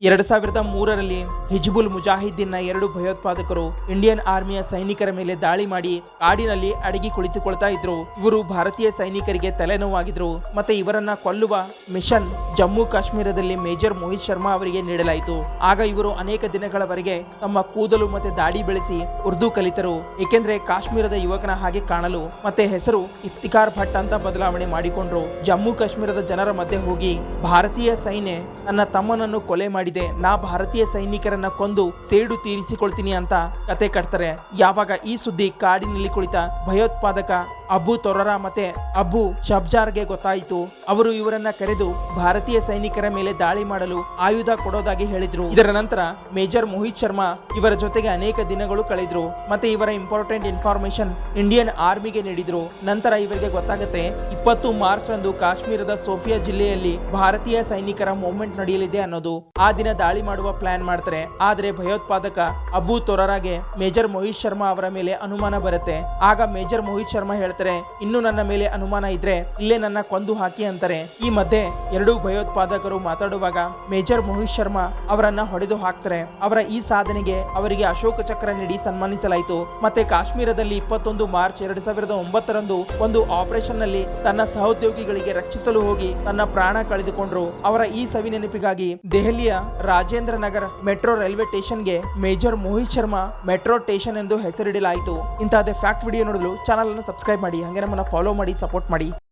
2003ರಲ್ಲಿ ಹಿಜ್ಬುಲ್ ಮುಜಾಹಿದ್ದೀನ್ನ 2 ಭಯೋತ್ಪಾದಕರು ಇಂಡಿಯನ್ ಆರ್ಮಿಯ ಸೈನಿಕರ ಮೇಲೆ ದಾಳಿ ಮಾಡಿ ಕಾಡಿನಲ್ಲಿ ಅಡಗಿ ಕುಳಿತುಕೊಳ್ತಾ ಇದ್ರು. ಇವರು ಭಾರತೀಯ ಸೈನಿಕರಿಗೆ ತಲೆನೋವಾಗಿದ್ರು. ಮತ್ತೆ ಇವರನ್ನ ಕೊಲ್ಲುವ ಮಿಷನ್ ಜಮ್ಮು ಕಾಶ್ಮೀರದಲ್ಲಿ ಮೇಜರ್ ಮೋಹಿತ್ ಶರ್ಮಾ ಅವರಿಗೆ ನೀಡಲಾಯಿತು. ಆಗ ಇವರು ಅನೇಕ ದಿನಗಳವರೆಗೆ ತಮ್ಮ ಕೂದಲು ಮತ್ತೆ ದಾಡಿ ಬೆಳೆಸಿ ಉರ್ದು ಕಲಿತರು. ಏಕೆಂದ್ರೆ ಕಾಶ್ಮೀರದ ಯುವಕನ ಹಾಗೆ ಕಾಣಲು. ಮತ್ತೆ ಹೆಸರು ಇಫ್ತಿಕಾರ್ ಭಟ್ ಅಂತ ಬದಲಾವಣೆ ಮಾಡಿಕೊಂಡ್ರು. ಜಮ್ಮು ಕಾಶ್ಮೀರದ ಜನರ ಮಧ್ಯೆ ಹೋಗಿ ಭಾರತೀಯ ಸೈನ್ಯ ನನ್ನ ತಮ್ಮನನ್ನು ಕೊಲೆ ಮಾಡಿದೆ, ನಾ ಭಾರತೀಯ ಸೈನಿಕರನ್ನ ಕೊಂದು ಸೇಡು ತೀರಿಸಿಕೊಳ್ತೀನಿ ಅಂತ ಕತೆ ಕಟ್ತಾರೆ. ಯಾವಾಗ ಈ ಸುದ್ದಿ ಕಾಡಿನಲ್ಲಿ ಕುಳಿತ ಭಯೋತ್ಪಾದಕ ಅಬು ತೊರರ ಮತ್ತೆ ಅಬು ಶಬ್ಜಾರ್ಗೆ ಗೊತ್ತಾಯಿತು, ಅವರು ಇವರನ್ನ ಕರೆದು ಭಾರತೀಯ ಸೈನಿಕರ ಮೇಲೆ ದಾಳಿ ಮಾಡಲು ಆಯುಧ ಕೊಡೋದಾಗಿ ಹೇಳಿದ್ರು. ಇದರ ನಂತರ ಮೇಜರ್ ಮೋಹಿತ್ ಶರ್ಮಾ ಇವರ ಜೊತೆಗೆ ಅನೇಕ ದಿನಗಳು ಕಳೆದ್ರು. ಮತ್ತೆ ಇವರ ಇಂಪಾರ್ಟೆಂಟ್ ಇನ್ಫಾರ್ಮೇಶನ್ ಇಂಡಿಯನ್ ಆರ್ಮಿಗೆ ನೀಡಿದ್ರು. ನಂತರ ಇವರಿಗೆ ಗೊತ್ತಾಗುತ್ತೆ 20 ಮಾರ್ಚ್ ರಂದು ಕಾಶ್ಮೀರದ ಸೋಫಿಯಾ ಜಿಲ್ಲೆಯಲ್ಲಿ ಭಾರತೀಯ ಸೈನಿಕರ ಮೂವ್ಮೆಂಟ್ ನಡೆಯಲಿದೆ ಅನ್ನೋದು. ಆ ದಿನ ದಾಳಿ ಮಾಡುವ ಪ್ಲಾನ್ ಮಾಡ್ತಾರೆ. ಆದ್ರೆ ಭಯೋತ್ಪಾದಕ ಅಬು ತೊರರಾಗೆ ಮೇಜರ್ ಮೋಹಿತ್ ಶರ್ಮಾ ಅವರ ಮೇಲೆ ಅನುಮಾನ ಬರುತ್ತೆ. ಆಗ ಮೇಜರ್ ಮೋಹಿತ್ ಶರ್ಮಾ ಹೇಳ್ತಾರೆ, ಇನ್ನು ನನ್ನ ಮೇಲೆ ಅನುಮಾನ ಇದ್ರೆ ಇಲ್ಲೇ ನನ್ನ ಕೊಂದು ಹಾಕಿ ಅಂತಾರೆ. ಈ ಮಧ್ಯೆ 2 ಭಯೋತ್ಪಾದಕರು ಮಾತಾಡುವಾಗ ಮೇಜರ್ ಮೋಹಿತ್ ಶರ್ಮಾ ಅವರನ್ನ ಹೊಡೆದು ಹಾಕ್ತಾರೆ. ಅವರ ಈ ಸಾಧನೆಗೆ ಅವರಿಗೆ ಅಶೋಕ ಚಕ್ರ ನೀಡಿ ಸನ್ಮಾನಿಸಲಾಯಿತು. ಮತ್ತೆ ಕಾಶ್ಮೀರದಲ್ಲಿ 21 ಮಾರ್ಚ್ 2009 ರಂದು ಒಂದು ಆಪರೇಷನ್ ನಲ್ಲಿ ತನ್ನ ಸಹೋದ್ಯೋಗಿಗಳಿಗೆ ರಕ್ಷಿಸಲು ಹೋಗಿ ತನ್ನ ಪ್ರಾಣ ಕಳೆದುಕೊಂಡ್ರು. ಅವರ ಈ ಸವಿ ನೆನಪಿಗಾಗಿ ದೆಹಲಿಯ ರಾಜೇಂದ್ರ ನಗರ್ ಮೆಟ್ರೋ ರೈಲ್ವೆ ಸ್ಟೇಷನ್ಗೆ major Mohit Sharma metro station ಎಂದು ಹೆಸರಿಡಲಾಯಿತು. ಇಂತಹದೇ ಫ್ಯಾಕ್ಟ್ ವಿಡಿಯೋ ನೋಡಲು ಚಾನಲ್ ಅನ್ನು ಸಬ್ಸ್ಕ್ರೈಬ್ ಮಾಡಿ, ಹಾಗೆ ನಮ್ಮನ್ನು ಫಾಲೋ ಮಾಡಿ, ಸಪೋರ್ಟ್ ಮಾಡಿ.